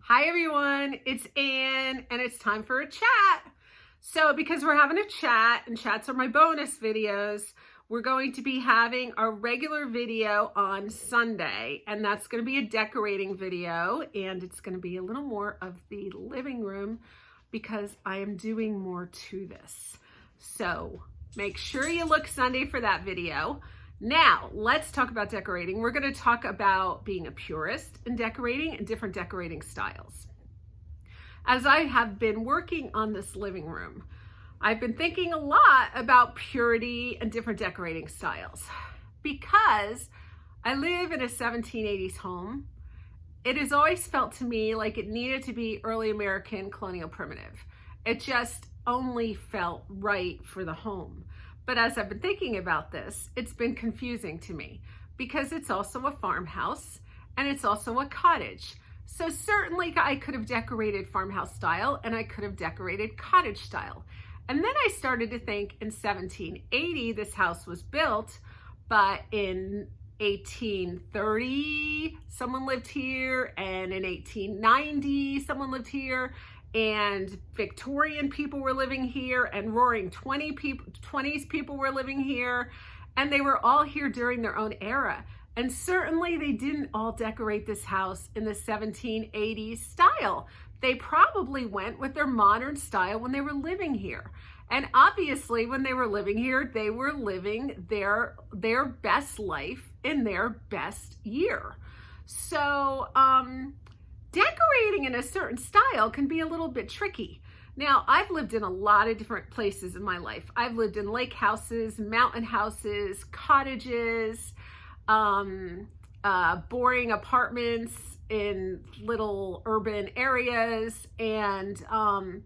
Hi everyone, it's Ann and it's time for a chat. So because we're having a chat and chats are my bonus videos, we're going to be having our regular video on Sunday, and that's going to be a decorating video, and it's going to be a little more of the living room because I am doing more to this. So make sure you look Sunday for that video. Now, let's talk about decorating. We're going to talk about being a purist in decorating and different decorating styles. As I have been working on this living room, I've been thinking a lot about purity and different decorating styles. Because I live in a 1780s home, it has always felt to me like it needed to be early American colonial primitive. It just only felt right for the home. But as I've been thinking about this, it's been confusing to me because it's also a farmhouse and it's also a cottage. So certainly I could have decorated farmhouse style and I could have decorated cottage style. And then I started to think in 1780, this house was built, but in 1830, someone lived here, and in 1890, someone lived here, and Victorian people were living here, and roaring 20s people were living here, and they were all here during their own era. And certainly they didn't all decorate this house in the 1780s style. They probably went with their modern style when they were living here. And obviously when they were living here, they were living their best life in their best year. So, decorating in a certain style can be a little bit tricky. Now, I've lived in a lot of different places in my life. I've lived in lake houses, mountain houses, cottages, boring apartments in little urban areas, and a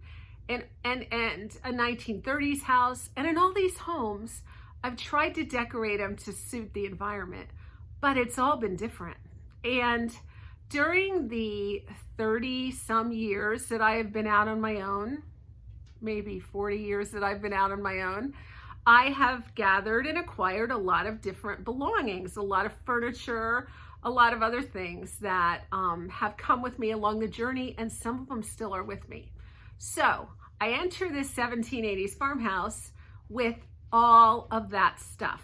1930s house. And in all these homes, I've tried to decorate them to suit the environment, but it's all been different. And during the 30 some years that I have been out on my own, maybe 40 years that I've been out on my own, I have gathered and acquired a lot of different belongings, a lot of furniture, a lot of other things that have come with me along the journey, and some of them still are with me. So I enter this 1780s farmhouse with all of that stuff.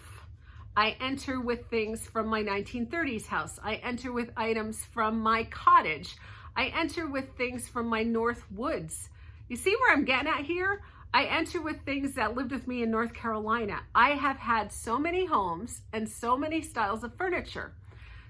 I enter with things from my 1930s house. I enter with items from my cottage. I enter with things from my North Woods. You see where I'm getting at here? I enter with things that lived with me in North Carolina. I have had so many homes and so many styles of furniture.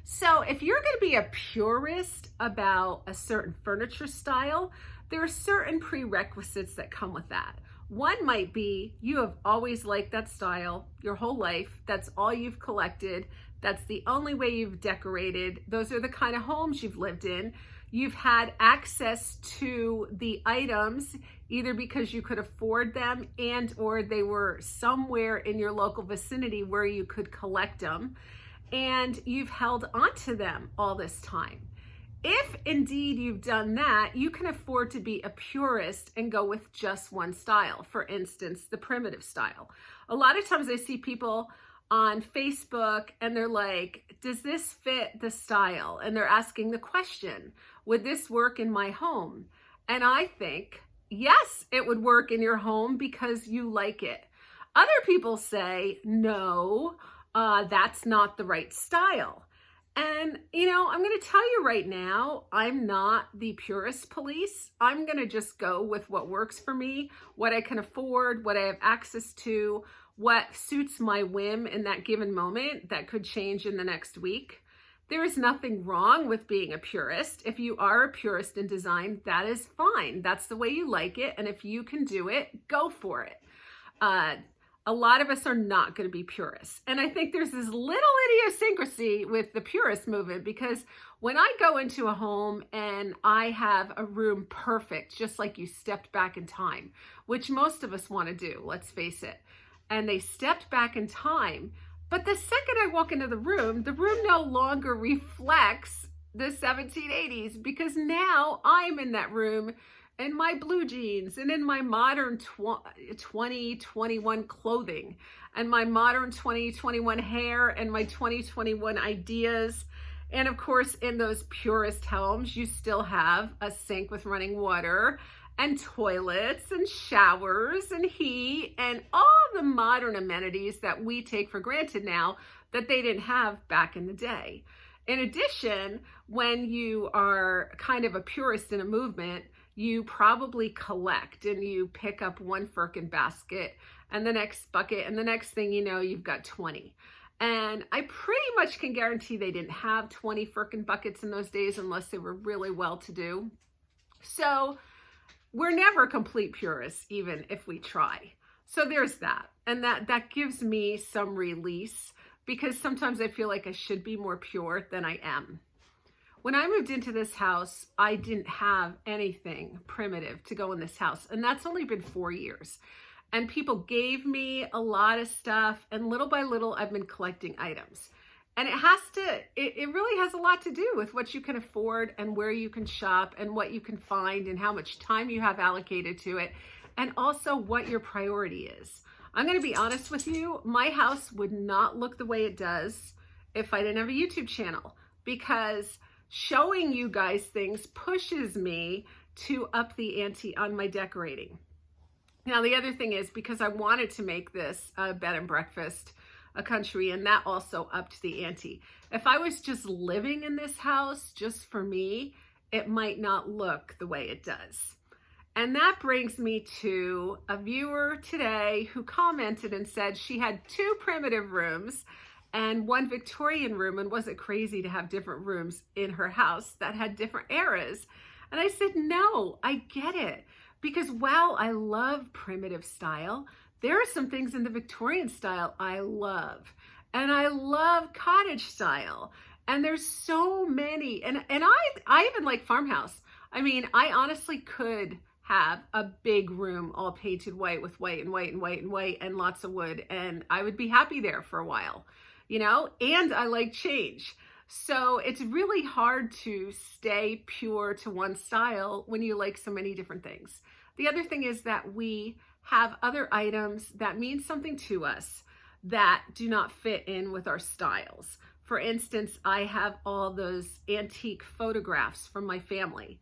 So if you're going to be a purist about a certain furniture style, there are certain prerequisites that come with that. One might be you have always liked that style your whole life. That's all you've collected. That's the only way you've decorated. Those are the kind of homes you've lived in. You've had access to the items either because you could afford them and or they were somewhere in your local vicinity where you could collect them, and you've held onto them all this time. If indeed you've done that, you can afford to be a purist and go with just one style. For instance, the primitive style. A lot of times I see people on Facebook and they're like, does this fit the style? And they're asking the question, would this work in my home? And I think, yes, it would work in your home because you like it. Other people say, no, that's not the right style. And, I'm going to tell you right now, I'm not the purist police. I'm going to just go with what works for me, what I can afford, what I have access to, what suits my whim in that given moment that could change in the next week. There is nothing wrong with being a purist. If you are a purist in design, that is fine. That's the way you like it. And if you can do it, go for it. A lot of us are not going to be purists. And I think there's this little idiosyncrasy with the purist movement, because when I go into a home and I have a room perfect, just like you stepped back in time, which most of us want to do, let's face it, and they stepped back in time, but the second I walk into the room no longer reflects the 1780s, because now I'm in that room in my blue jeans and in my modern 2021 clothing and my modern 2021 hair and my 2021 ideas And of course, in those purist homes, you still have a sink with running water and toilets and showers and heat and all the modern amenities that we take for granted now that they didn't have back in the day. In addition, when you are kind of a purist in a movement, you probably collect and you pick up one firkin basket and the next bucket, and the next thing you know, you've got 20. And I pretty much can guarantee they didn't have 20 firkin buckets in those days unless they were really well-to-do. So we're never complete purists, even if we try. So there's that. And that gives me some release, because sometimes I feel like I should be more pure than I am. When I moved into this house, I didn't have anything primitive to go in this house. And that's only been 4 years. And people gave me a lot of stuff, and little by little, I've been collecting items. And it really has a lot to do with what you can afford and where you can shop and what you can find and how much time you have allocated to it, and also what your priority is. I'm going to be honest with you, my house would not look the way it does if I didn't have a YouTube channel, because showing you guys things pushes me to up the ante on my decorating. Now, the other thing is, because I wanted to make this a bed and breakfast, a country, and that also upped the ante. If I was just living in this house just for me, it might not look the way it does. And that brings me to a viewer today who commented and said she had 2 primitive rooms and 1 Victorian room, and was it crazy to have different rooms in her house that had different eras? And I said, no, I get it. Because while I love primitive style, there are some things in the Victorian style I love. And I love cottage style. And there's so many. And I even like farmhouse. I mean, I honestly could have a big room all painted white with white and white and white and white and lots of wood, and I would be happy there for a while, you know? And I like change. So it's really hard to stay pure to one style when you like so many different things. The other thing is that we have other items that mean something to us that do not fit in with our styles. For instance, I have all those antique photographs from my family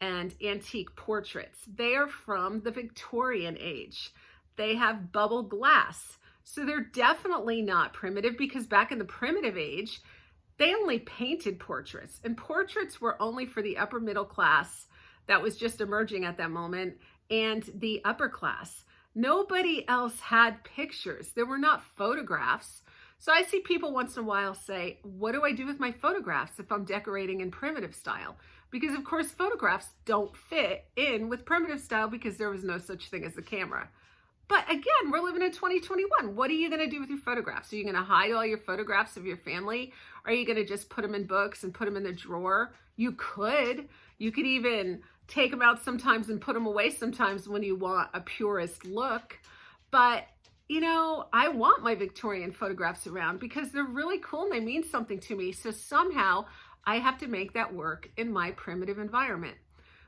and antique portraits. They are from the Victorian age. They have bubble glass. So they're definitely not primitive, because back in the primitive age, they only painted portraits, and portraits were only for the upper middle class that was just emerging at that moment, and the upper class. Nobody else had pictures. There were not photographs. So I see people once in a while say, what do I do with my photographs if I'm decorating in primitive style? Because of course, photographs don't fit in with primitive style because there was no such thing as a camera. But again, we're living in 2021. What are you going to do with your photographs? Are you going to hide all your photographs of your family? Are you going to just put them in books and put them in the drawer? You could. You could even take them out sometimes and put them away sometimes when you want a purist look. But, you know, I want my Victorian photographs around because they're really cool and they mean something to me. So somehow I have to make that work in my primitive environment,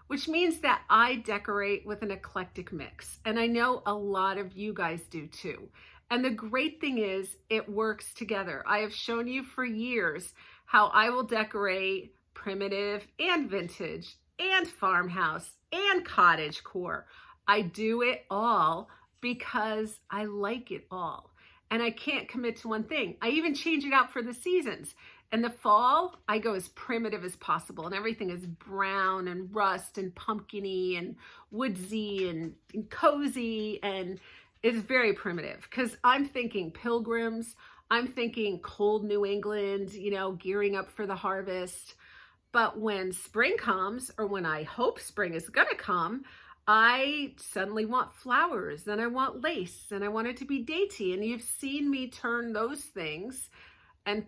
which means that I decorate with an eclectic mix. And I know a lot of you guys do too. And the great thing is it works together. I have shown you for years how I will decorate primitive and vintage and farmhouse and cottage core. I do it all because I like it all. And I can't commit to one thing. I even change it out for the seasons. In the fall, I go as primitive as possible, and everything is brown and rust and pumpkin-y and woodsy and cozy, and it's very primitive because I'm thinking pilgrims, I'm thinking cold New England, you know, gearing up for the harvest. But when spring comes, or when I hope spring is gonna come, I suddenly want flowers, and I want lace, and I want it to be dainty, and you've seen me turn those things. And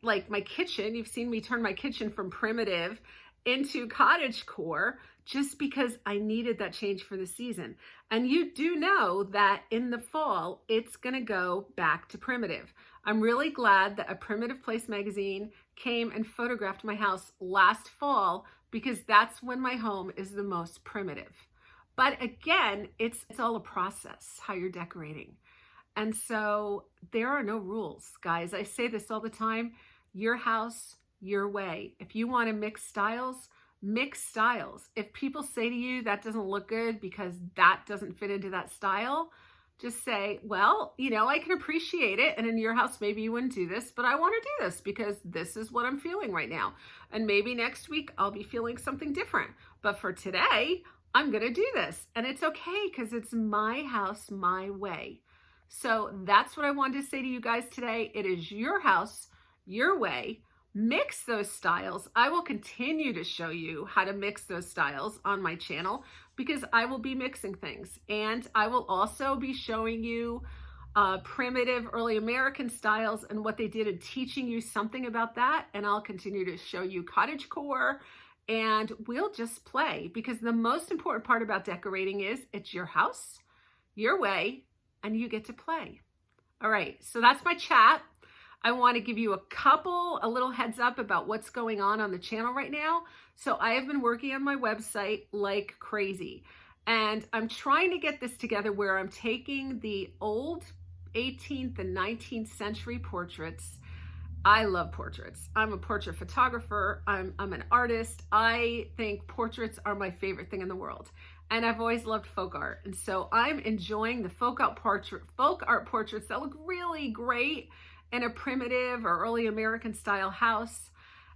like my kitchen, you've seen me turn my kitchen from primitive into cottage core just because I needed that change for the season. And you do know that in the fall, it's gonna go back to primitive. I'm really glad that A Primitive Place magazine came and photographed my house last fall, because that's when my home is the most primitive. But again, it's all a process, how you're decorating. And so there are no rules, guys. I say this all the time. Your house, your way. If you want to mix styles, mix styles. If people say to you that doesn't look good because that doesn't fit into that style, just say, well, you know, I can appreciate it. And in your house, maybe you wouldn't do this, but I want to do this because this is what I'm feeling right now. And maybe next week I'll be feeling something different. But for today, I'm going to do this. And it's okay because it's my house, my way. So that's what I wanted to say to you guys today. It is your house, your way. Mix those styles. I will continue to show you how to mix those styles on my channel because I will be mixing things. And I will also be showing you primitive early American styles and what they did and teaching you something about that. And I'll continue to show you cottagecore, and we'll just play, because the most important part about decorating is it's your house, your way, and you get to play. All right, so that's my chat. I want to give you a little heads up about what's going on the channel right now. So I have been working on my website like crazy, and I'm trying to get this together where I'm taking the old 18th and 19th century portraits. I love portraits. I'm a portrait photographer. I'm an artist. I think portraits are my favorite thing in the world. And I've always loved folk art. And so I'm enjoying the folk art portraits that look really great in a primitive or early American style house.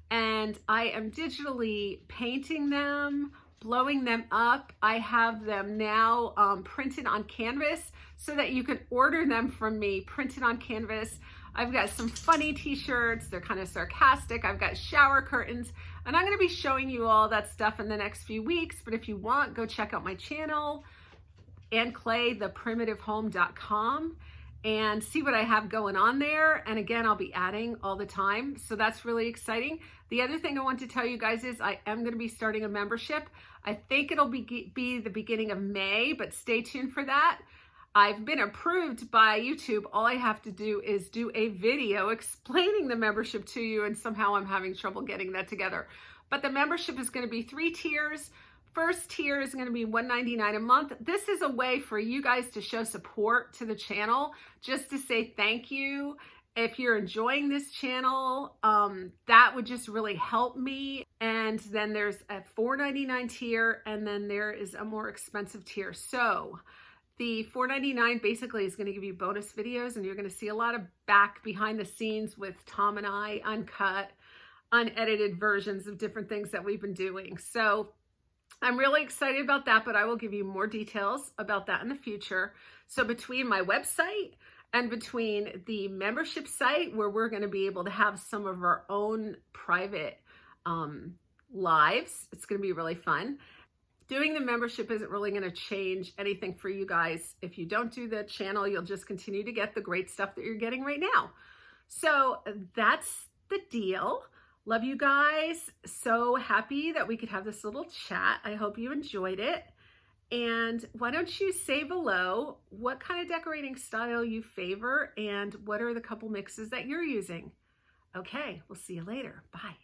And I am digitally painting them, blowing them up. I have them now printed on canvas so that you can order them from me printed on canvas. I've got some funny t-shirts. They're kind of sarcastic. I've got shower curtains, and I'm going to be showing you all that stuff in the next few weeks. But if you want, go check out my channel, AnnClayThePrimitiveHome.com, and see what I have going on there. And again, I'll be adding all the time. So that's really exciting. The other thing I want to tell you guys is I am going to be starting a membership. I think it'll be the beginning of May, but stay tuned for that. I've been approved by YouTube. All I have to do is do a video explaining the membership to you, and somehow I'm having trouble getting that together. But the membership is going to be 3 tiers. First tier is going to be $1.99 a month. This is a way for you guys to show support to the channel, just to say thank you. If you're enjoying this channel, that would just really help me. And then there's a $4.99 tier, and then there is a more expensive tier. So the $4.99 basically is going to give you bonus videos, and you're going to see a lot of behind the scenes with Tom and I, uncut, unedited versions of different things that we've been doing. So I'm really excited about that, but I will give you more details about that in the future. So between my website and between the membership site, where we're going to be able to have some of our own private lives, it's going to be really fun. Doing the membership isn't really going to change anything for you guys. If you don't do the channel, you'll just continue to get the great stuff that you're getting right now. So that's the deal. Love you guys. So happy that we could have this little chat. I hope you enjoyed it. And why don't you say below what kind of decorating style you favor and what are the couple mixes that you're using. Okay, we'll see you later. Bye.